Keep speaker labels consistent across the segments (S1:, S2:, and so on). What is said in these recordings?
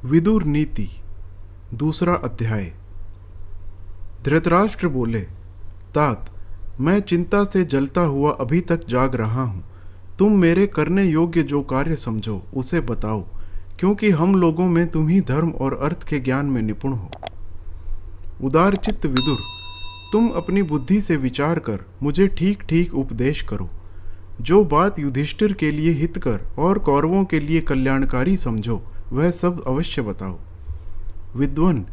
S1: विदुर नीति दूसरा अध्याय। धृतराष्ट्र बोले, तात, मैं चिंता से जलता हुआ अभी तक जाग रहा हूँ। तुम मेरे करने योग्य जो कार्य समझो उसे बताओ, क्योंकि हम लोगों में तुम ही धर्म और अर्थ के ज्ञान में निपुण हो। उदार चित्त विदुर, तुम अपनी बुद्धि से विचार कर मुझे ठीक ठीक उपदेश करो। जो बात युधिष्ठिर के लिए हितकर और कौरवों के लिए कल्याणकारी समझो वह सब अवश्य बताओ। विद्वन,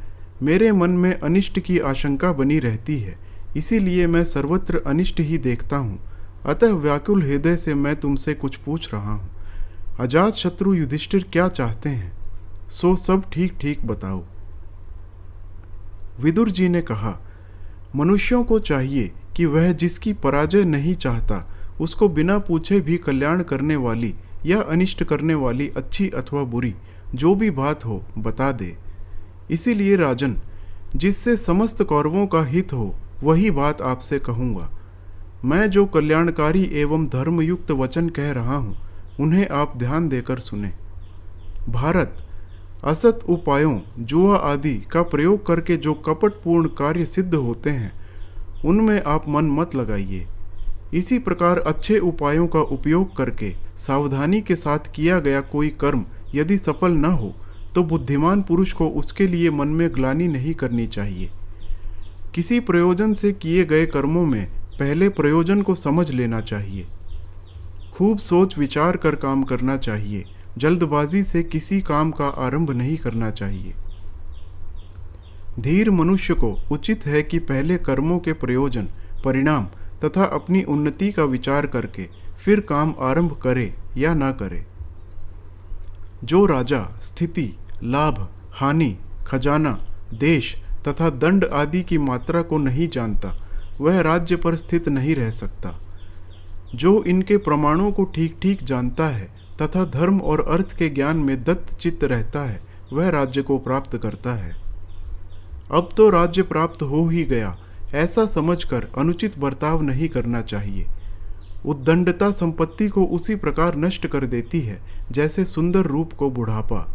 S1: मेरे मन में अनिष्ट की आशंका बनी रहती है, इसीलिए मैं सर्वत्र अनिष्ट ही देखता हूँ। अतः व्याकुल हृदय से मैं तुमसे कुछ पूछ रहा हूँ। अजात शत्रु युधिष्ठिर क्या चाहते हैं, सो सब ठीक ठीक बताओ। विदुर जी ने कहा, मनुष्यों को चाहिए कि वह जिसकी पराजय नहीं चाहता उसको बिना पूछे भी कल्याण करने वाली या अनिष्ट करने वाली अच्छी अथवा बुरी जो भी बात हो बता दे। इसीलिए राजन, जिससे समस्त कौरवों का हित हो वही बात आपसे कहूँगा। मैं जो कल्याणकारी एवं धर्मयुक्त वचन कह रहा हूँ उन्हें आप ध्यान देकर सुने। भारत, असत उपायों जुआ आदि का प्रयोग करके जो कपटपूर्ण कार्य सिद्ध होते हैं उनमें आप मन मत लगाइए। इसी प्रकार अच्छे उपायों का उपयोग करके सावधानी के साथ किया गया कोई कर्म यदि सफल न हो तो बुद्धिमान पुरुष को उसके लिए मन में ग्लानि नहीं करनी चाहिए। किसी प्रयोजन से किए गए कर्मों में पहले प्रयोजन को समझ लेना चाहिए। खूब सोच विचार कर काम करना चाहिए। जल्दबाजी से किसी काम का आरंभ नहीं करना चाहिए। धीर मनुष्य को उचित है कि पहले कर्मों के प्रयोजन, परिणाम तथा अपनी उन्नति का विचार करके फिर काम आरंभ करे या ना करे। जो राजा स्थिति, लाभ, हानि, खजाना, देश तथा दंड आदि की मात्रा को नहीं जानता वह राज्य पर स्थित नहीं रह सकता। जो इनके प्रमाणों को ठीक ठीक जानता है तथा धर्म और अर्थ के ज्ञान में दत्त चित्त रहता है वह राज्य को प्राप्त करता है। अब तो राज्य प्राप्त हो ही गया ऐसा समझकर अनुचित बर्ताव नहीं करना चाहिए। उद्दंडता संपत्ति को उसी प्रकार नष्ट कर देती है जैसे सुंदर रूप को बुढ़ापा।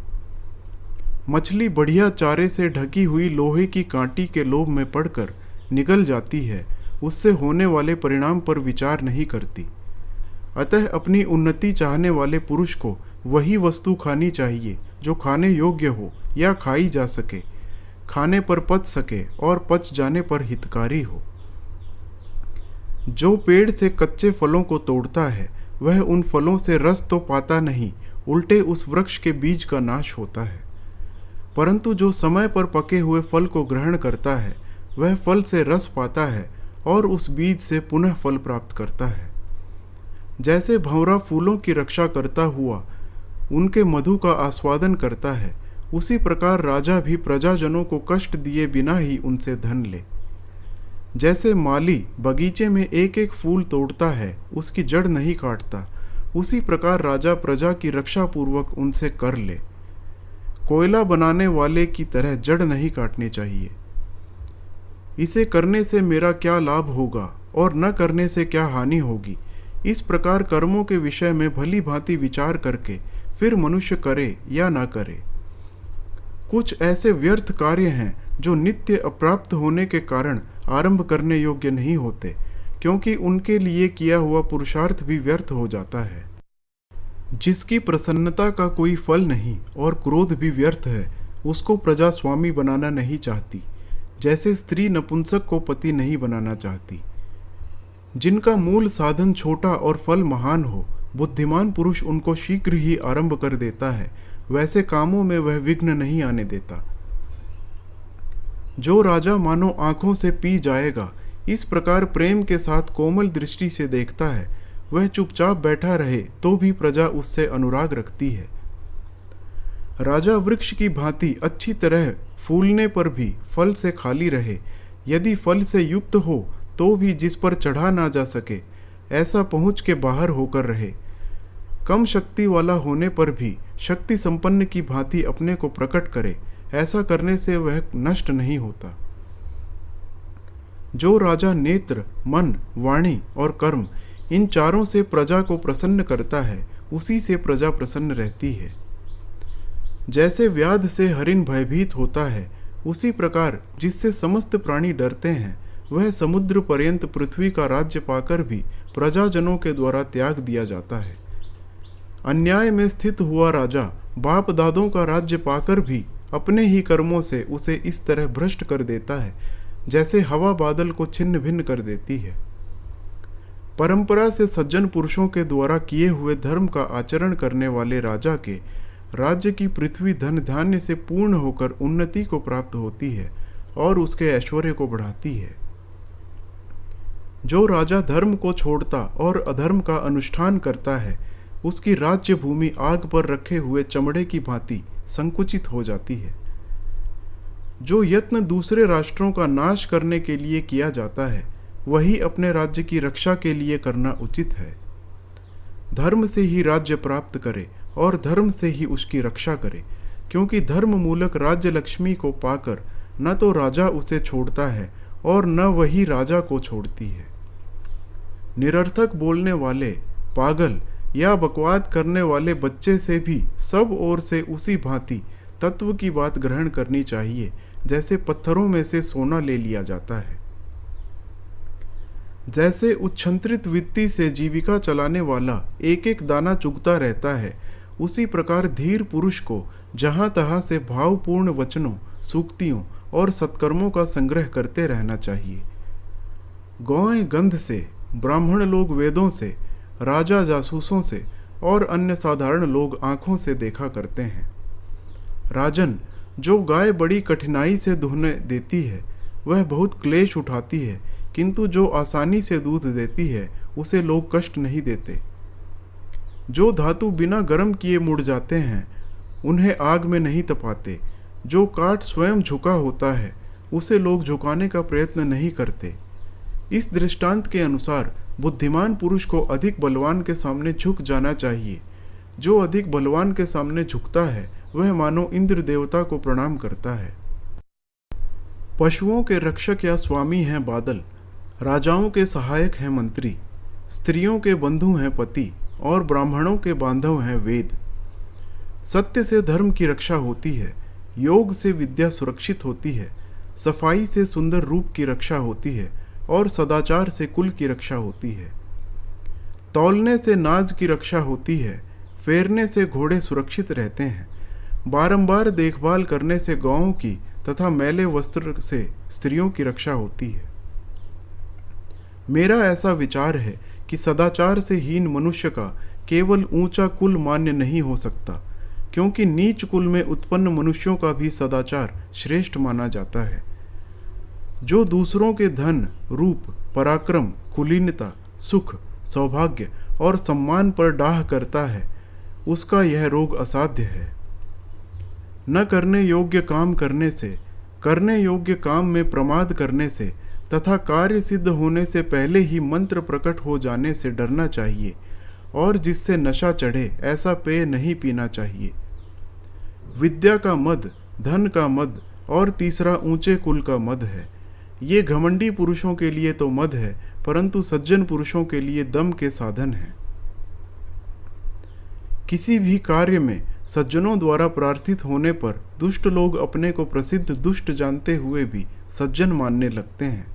S1: मछली बढ़िया चारे से ढकी हुई लोहे की कांटी के लोभ में पड़कर निगल जाती है, उससे होने वाले परिणाम पर विचार नहीं करती। अतः अपनी उन्नति चाहने वाले पुरुष को वही वस्तु खानी चाहिए जो खाने योग्य हो या खाई जा सके, खाने पर पच सके और पच जाने पर हितकारी हो। जो पेड़ से कच्चे फलों को तोड़ता है वह उन फलों से रस तो पाता नहीं, उल्टे उस वृक्ष के बीज का नाश होता है। परंतु जो समय पर पके हुए फल को ग्रहण करता है वह फल से रस पाता है और उस बीज से पुनः फल प्राप्त करता है। जैसे भंवरा फूलों की रक्षा करता हुआ उनके मधु का आस्वादन करता है, उसी प्रकार राजा भी प्रजाजनों को कष्ट दिए बिना ही उनसे धन ले। जैसे माली बगीचे में एक एक फूल तोड़ता है, उसकी जड़ नहीं काटता, उसी प्रकार राजा प्रजा की रक्षा पूर्वक उनसे कर ले। कोयला बनाने वाले की तरह जड़ नहीं काटनी चाहिए। इसे करने से मेरा क्या लाभ होगा और न करने से क्या हानि होगी, इस प्रकार कर्मों के विषय में भली भांति विचार करके फिर मनुष्य करे या ना करे। कुछ ऐसे व्यर्थ कार्य हैं जो नित्य अप्राप्त होने के कारण आरंभ करने योग्य नहीं होते, क्योंकि उनके लिए किया हुआ पुरुषार्थ भी व्यर्थ हो जाता है। जिसकी प्रसन्नता का कोई फल नहीं और क्रोध भी व्यर्थ है, उसको प्रजा स्वामी बनाना नहीं चाहती, जैसे स्त्री नपुंसक को पति नहीं बनाना चाहती। जिनका मूल साधन छोटा और फल महान हो, बुद्धिमान पुरुष उनको शीघ्र ही आरंभ कर देता है, वैसे कामों में वह विघ्न नहीं आने देता। जो राजा मानो आंखों से पी जाएगा, इस प्रकार प्रेम के साथ कोमल दृष्टि से देखता है, वह चुपचाप बैठा रहे तो भी प्रजा उससे अनुराग रखती है। राजा वृक्ष की भांति अच्छी तरह फूलने पर भी फल से खाली रहे, यदि फल से युक्त हो तो भी जिस पर चढ़ा ना जा सके ऐसा पहुँच के बाहर होकर रहे। कम शक्ति वाला होने पर भी शक्ति संपन्न की भांति अपने को प्रकट करे, ऐसा करने से वह नष्ट नहीं होता। जो राजा नेत्र, मन, वाणी और कर्म इन चारों से प्रजा को प्रसन्न करता है, उसी से प्रजा प्रसन्न रहती है। जैसे व्याध से हरिण भयभीत होता है, उसी प्रकार जिससे समस्त प्राणी डरते हैं, वह समुद्र पर्यंत पृथ्वी का राज्य पाकर भी प्रजाजनों के द्वारा त्याग दिया जाता है। अन्याय में स्थित हुआ राजा बाप दादों का राज्य पाकर भी अपने ही कर्मों से उसे इस तरह भ्रष्ट कर देता है, जैसे हवा बादल को छिन्न भिन्न कर देती है। परंपरा से सज्जन पुरुषों के द्वारा किए हुए धर्म का आचरण करने वाले राजा के राज्य की पृथ्वी धन धान्य से पूर्ण होकर उन्नति को प्राप्त होती है और उसके ऐश्वर्य को बढ़ाती है। जो राजा धर्म को छोड़ता और अधर्म का अनुष्ठान करता है, उसकी राज्य भूमि आग पर रखे हुए चमड़े की भांति संकुचित हो जाती है। जो यत्न दूसरे राष्ट्रों का नाश करने के लिए किया जाता है, वही अपने राज्य की रक्षा के लिए करना उचित है। धर्म से ही राज्य प्राप्त करे और धर्म से ही उसकी रक्षा करे, क्योंकि धर्म मूलक राज्य लक्ष्मी को पाकर न तो राजा उसे छोड़ता है और न वही राजा को छोड़ती है। निरर्थक बोलने वाले, पागल या बकवाद करने वाले बच्चे से भी सब ओर से उसी भांति तत्व की बात ग्रहण करनी चाहिए, जैसे पत्थरों में से सोना ले लिया जाता है। जैसे उच्छृंखलित वित्ती से जीविका चलाने वाला एक एक दाना चुगता रहता है, उसी प्रकार धीर पुरुष को जहाँ तहाँ से भावपूर्ण वचनों, सूक्तियों और सत्कर्मों का संग्रह करते रहना चाहिए। गौएं गंध से, ब्राह्मण लोग वेदों से, राजा जासूसों से और अन्य साधारण लोग आंखों से देखा करते हैं। राजन, जो गाय बड़ी कठिनाई से दुहने देती है, वह बहुत क्लेश उठाती है, किंतु जो आसानी से दूध देती है, उसे लोग कष्ट नहीं देते। जो धातु बिना गर्म किए मुड़ जाते हैं, उन्हें आग में नहीं तपाते। जो काठ स्वयं झुका होता है, उसे लोग झुकाने का प्रयत्न नहीं करते। इस दृष्टांत के अनुसार बुद्धिमान पुरुष को अधिक बलवान के सामने झुक जाना चाहिए। जो अधिक बलवान के सामने झुकता है, वह मानो इंद्र देवता को प्रणाम करता है। पशुओं के रक्षक या स्वामी हैं बादल, राजाओं के सहायक हैं मंत्री, स्त्रियों के बंधु हैं पति और ब्राह्मणों के बांधव हैं वेद। सत्य से धर्म की रक्षा होती है, योग से विद्या सुरक्षित होती है, सफाई से सुंदर रूप की रक्षा होती है और सदाचार से कुल की रक्षा होती है। तौलने से नाज की रक्षा होती है, फेरने से घोड़े सुरक्षित रहते हैं, बारंबार देखभाल करने से गौओं की तथा मैले वस्त्र से स्त्रियों की रक्षा होती है। मेरा ऐसा विचार है कि सदाचार से हीन मनुष्य का केवल ऊंचा कुल मान्य नहीं हो सकता, क्योंकि नीच कुल में उत्पन्न मनुष्यों का भी सदाचार श्रेष्ठ माना जाता है। जो दूसरों के धन, रूप, पराक्रम, कुलीनता, सुख, सौभाग्य और सम्मान पर डाह करता है, उसका यह रोग असाध्य है। न करने योग्य काम करने से, करने योग्य काम में प्रमाद करने से तथा कार्य सिद्ध होने से पहले ही मंत्र प्रकट हो जाने से डरना चाहिए, और जिससे नशा चढ़े ऐसा पेय नहीं पीना चाहिए। विद्या का मद, धन का मद और तीसरा ऊंचे कुल का मद है। ये घमंडी पुरुषों के लिए तो मद है, परंतु सज्जन पुरुषों के लिए दम के साधन है। किसी भी कार्य में सज्जनों द्वारा प्रार्थित होने पर दुष्ट लोग अपने को प्रसिद्ध दुष्ट जानते हुए भी सज्जन मानने लगते हैं।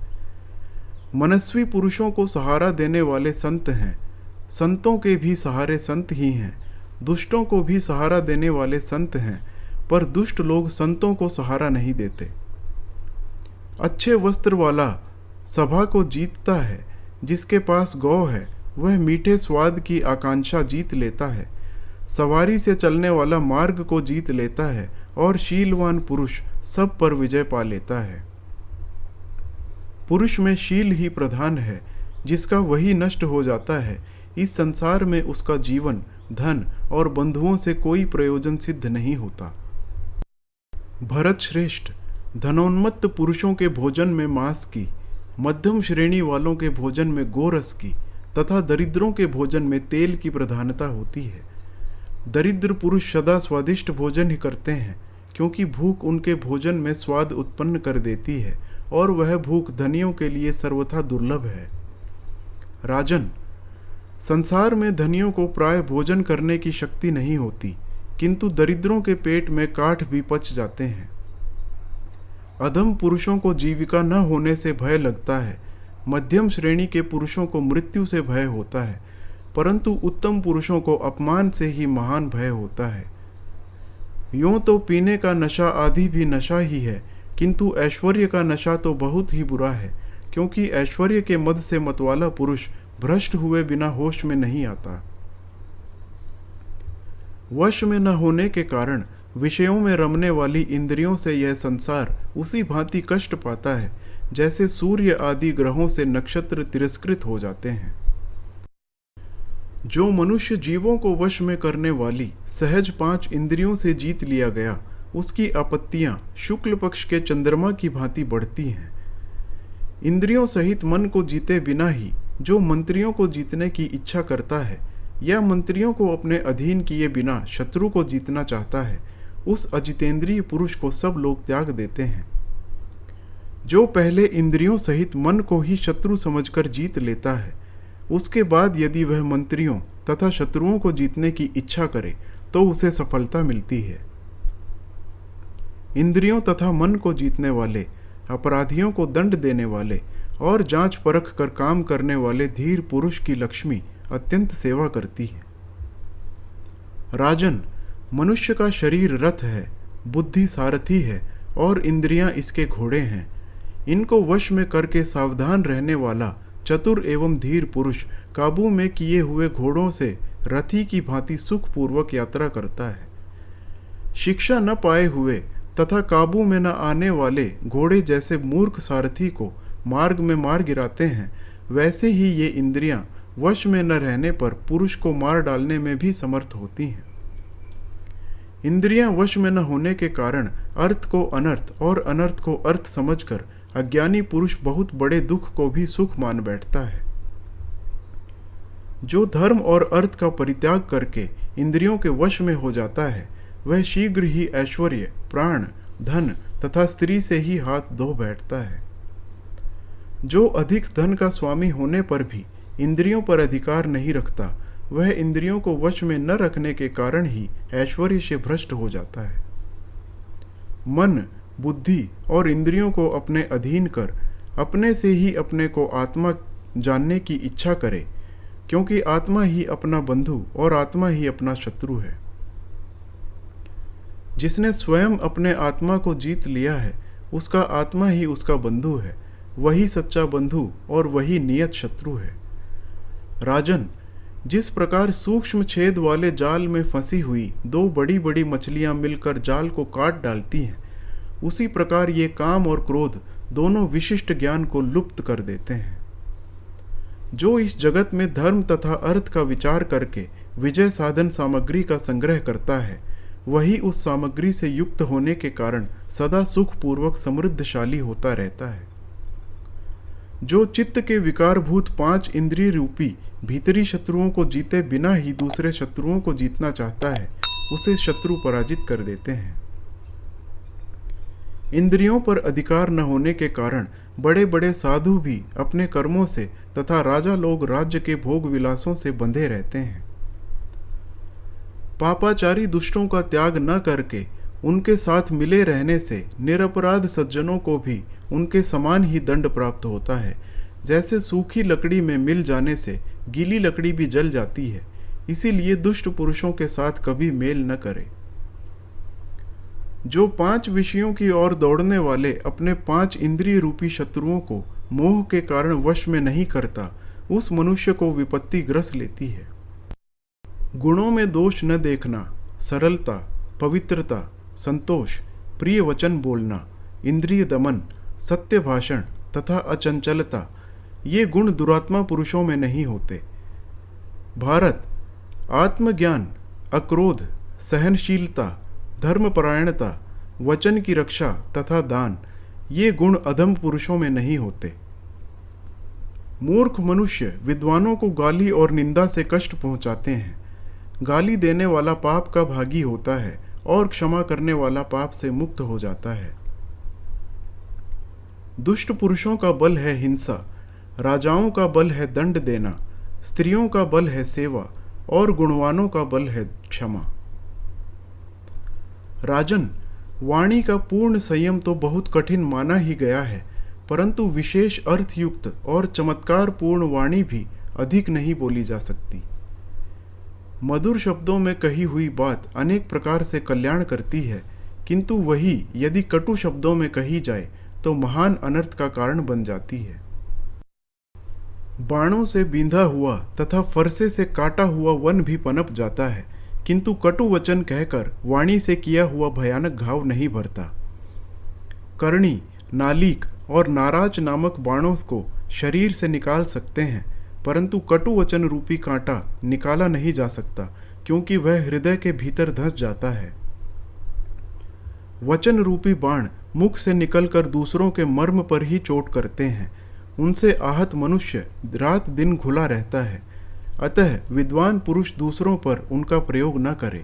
S1: मनस्वी पुरुषों को सहारा देने वाले संत हैं, संतों के भी सहारे संत ही हैं। दुष्टों को भी सहारा देने वाले संत हैं, पर दुष्ट लोग संतों को सहारा नहीं देते। अच्छे वस्त्र वाला सभा को जीतता है, जिसके पास गौ है वह मीठे स्वाद की आकांक्षा जीत लेता है। सवारी से चलने वाला मार्ग को जीत लेता है और शीलवान पुरुष सब पर विजय पा लेता है। पुरुष में शील ही प्रधान है, जिसका वही नष्ट हो जाता है। इस संसार में उसका जीवन, धन और बंधुओं से कोई प्रयोजन सिद्ध नहीं होता। भरत श्रेष्ठ, धनोन्मत्त पुरुषों के भोजन में मांस की, मध्यम श्रेणी वालों के भोजन में गोरस की तथा दरिद्रों के भोजन में तेल की प्रधानता होती है। दरिद्र पुरुष सदा स्वादिष्ट भोजन ही करते हैं, क्योंकि भूख उनके भोजन में स्वाद उत्पन्न कर देती है और वह भूख धनियों के लिए सर्वथा दुर्लभ है। राजन, संसार में धनियों को प्राय भोजन करने की शक्ति नहीं होती, किंतु दरिद्रों के पेट में काठ भी पच जाते हैं। अधम पुरुषों को जीविका न होने से भय लगता है, मध्यम श्रेणी के पुरुषों को मृत्यु से भय होता है, परंतु उत्तम पुरुषों को अपमान से ही महान भय होता है। यूं तो पीने का नशा आदि भी नशा ही है, किंतु ऐश्वर्य का नशा तो बहुत ही बुरा है, क्योंकि ऐश्वर्य के मद से मतवाला पुरुष भ्रष्ट हुए बिना होश में नहीं आता। वश में न होने के कारण विषयों में रमने वाली इंद्रियों से यह संसार उसी भांति कष्ट पाता है जैसे सूर्य आदि ग्रहों से नक्षत्र तिरस्कृत हो जाते हैं। जो मनुष्य जीवों को वश में करने वाली सहज 5 इंद्रियों से जीत लिया गया, उसकी आपत्तियां शुक्ल पक्ष के चंद्रमा की भांति बढ़ती हैं। इंद्रियों सहित मन को जीते बिना ही जो मंत्रियों को जीतने की इच्छा करता है या मंत्रियों को अपने अधीन किए बिना शत्रु को जीतना चाहता है, उस अजितेंद्रिय पुरुष को सब लोग त्याग देते हैं। जो पहले इंद्रियों सहित मन को ही शत्रु समझकर जीत लेता है, उसके बाद यदि वह मंत्रियों तथा शत्रुओं को जीतने की इच्छा करे तो उसे सफलता मिलती है। इंद्रियों तथा मन को जीतने वाले, अपराधियों को दंड देने वाले और जांच परख कर काम करने वाले धीर पुरुष की लक्ष्मी अत्यंत सेवा करती है। राजन, मनुष्य का शरीर रथ है, बुद्धि सारथी है और इंद्रियां इसके घोड़े हैं। इनको वश में करके सावधान रहने वाला चतुर एवं धीर पुरुष काबू में किए हुए घोड़ों से रथी की भांति सुखपूर्वक यात्रा करता है। शिक्षा न पाए हुए तथा काबू में न आने वाले घोड़े जैसे मूर्ख सारथी को मार्ग में मार गिराते हैं, वैसे ही ये इंद्रियां वश में न रहने पर पुरुष को मार डालने में भी समर्थ होती हैं। इंद्रियां वश में न होने के कारण अर्थ को अनर्थ और अनर्थ को अर्थ समझकर अज्ञानी पुरुष बहुत बड़े दुख को भी सुख मान बैठता है। जो धर्म और अर्थ का परित्याग करके इंद्रियों के वश में हो जाता है, वह शीघ्र ही ऐश्वर्य, प्राण, धन तथा स्त्री से ही हाथ धो बैठता है। जो अधिक धन का स्वामी होने पर भी इंद्रियों पर अधिकार नहीं रखता, वह इंद्रियों को वश में न रखने के कारण ही ऐश्वर्य से भ्रष्ट हो जाता है। मन, बुद्धि और इंद्रियों को अपने अधीन कर अपने से ही अपने को आत्मा जानने की इच्छा करे, क्योंकि आत्मा ही अपना बंधु और आत्मा ही अपना शत्रु है। जिसने स्वयं अपने आत्मा को जीत लिया है, उसका आत्मा ही उसका बंधु है, वही सच्चा बंधु और वही नियत शत्रु है। राजन, जिस प्रकार सूक्ष्म छेद वाले जाल में फंसी हुई 2 बड़ी बड़ी मछलियां मिलकर जाल को काट डालती हैं, उसी प्रकार ये काम और क्रोध दोनों विशिष्ट ज्ञान को लुप्त कर देते हैं। जो इस जगत में धर्म तथा अर्थ का विचार करके विजय साधन सामग्री का संग्रह करता है, वही उस सामग्री से युक्त होने के कारण सदा सुखपूर्वक समृद्धशाली होता रहता है। जो चित्त के विकारभूत 5 इंद्रिय रूपी भीतरी शत्रुओं को जीते बिना ही दूसरे शत्रुओं को जीतना चाहता है, उसे शत्रु पराजित कर देते हैं। इंद्रियों पर अधिकार न होने के कारण बड़े बड़े साधु भी अपने कर्मों से तथा राजा लोग राज्य के भोग विलासों से बंधे रहते हैं। पापाचारी दुष्टों का त्याग न करके उनके साथ मिले रहने से निरपराध सज्जनों को भी उनके समान ही दंड प्राप्त होता है। जैसे सूखी लकड़ी में मिल जाने से गीली लकड़ी भी जल जाती है, इसीलिए दुष्ट पुरुषों के साथ कभी मेल न करे। जो 5 विषयों की ओर दौड़ने वाले अपने 5 इंद्रिय रूपी शत्रुओं को मोह के कारण वश में नहीं करता, उस मनुष्य को विपत्ति ग्रस लेती है। गुणों में दोष न देखना, सरलता, पवित्रता, संतोष, प्रिय वचन बोलना, इंद्रिय दमन, सत्य भाषण तथा अचंचलता, ये गुण दुरात्मा पुरुषों में नहीं होते। भारत, आत्मज्ञान, अक्रोध, सहनशीलता, धर्मपरायणता, वचन की रक्षा तथा दान, ये गुण अधम पुरुषों में नहीं होते। मूर्ख मनुष्य विद्वानों को गाली और निंदा से कष्ट पहुंचाते हैं। गाली देने वाला पाप का भागी होता है और क्षमा करने वाला पाप से मुक्त हो जाता है। दुष्ट पुरुषों का बल है हिंसा, राजाओं का बल है दंड देना, स्त्रियों का बल है सेवा और गुणवानों का बल है क्षमा। राजन, वाणी का पूर्ण संयम तो बहुत कठिन माना ही गया है, परंतु विशेष अर्थयुक्त और चमत्कार पूर्ण वाणी भी अधिक नहीं बोली जा सकती। मधुर शब्दों में कही हुई बात अनेक प्रकार से कल्याण करती है, किंतु वही यदि कटु शब्दों में कही जाए तो महान अनर्थ का कारण बन जाती है। बाणों से बींधा हुआ तथा फरसे से काटा हुआ वन भी पनप जाता है, किंतु कटु वचन कहकर वाणी से किया हुआ भयानक घाव नहीं भरता। करणी, नालीक और नाराज नामक बाणों को शरीर से निकाल सकते हैं, परंतु कटु वचन रूपी कांटा निकाला नहीं जा सकता, क्योंकि वह हृदय के भीतर धंस जाता है। वचन रूपी बाण मुख से निकलकर दूसरों के मर्म पर ही चोट करते हैं। उनसे आहत मनुष्य रात दिन घुला रहता है, अतः विद्वान पुरुष दूसरों पर उनका प्रयोग न करे।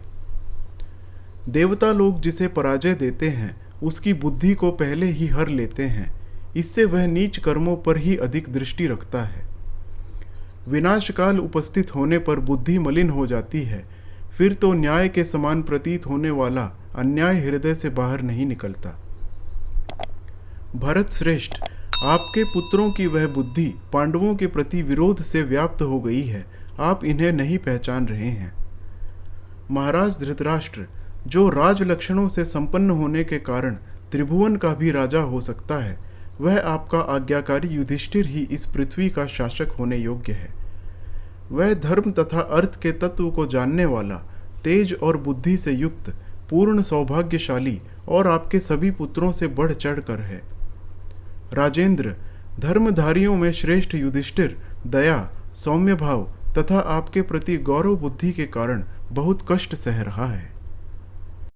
S1: देवता लोग जिसे पराजय देते हैं उसकी बुद्धि को पहले ही हर लेते हैं, इससे वह नीच कर्मों पर ही अधिक दृष्टि रखता है। विनाशकाल उपस्थित होने पर बुद्धि मलिन हो जाती है, फिर तो न्याय के समान प्रतीत होने वाला अन्याय हृदय से बाहर नहीं निकलता। भरत श्रेष्ठ, आपके पुत्रों की वह बुद्धि पांडवों के प्रति विरोध से व्याप्त हो गई है, आप इन्हें नहीं पहचान रहे हैं। महाराज धृतराष्ट्र, जो राज लक्षणों से संपन्न होने के कारण त्रिभुवन का भी राजा हो सकता है, वह आपका आज्ञाकारी युधिष्ठिर ही इस पृथ्वी का शासक होने योग्य है। वह धर्म तथा अर्थ के तत्व को जानने वाला, तेज और बुद्धि से युक्त, पूर्ण सौभाग्यशाली और आपके सभी पुत्रों से बढ़ चढ़कर है। राजेंद्र, धर्मधारियों में श्रेष्ठ युधिष्ठिर दया, सौम्य भाव तथा आपके प्रति गौरव बुद्धि के कारण बहुत कष्ट सह रहा है।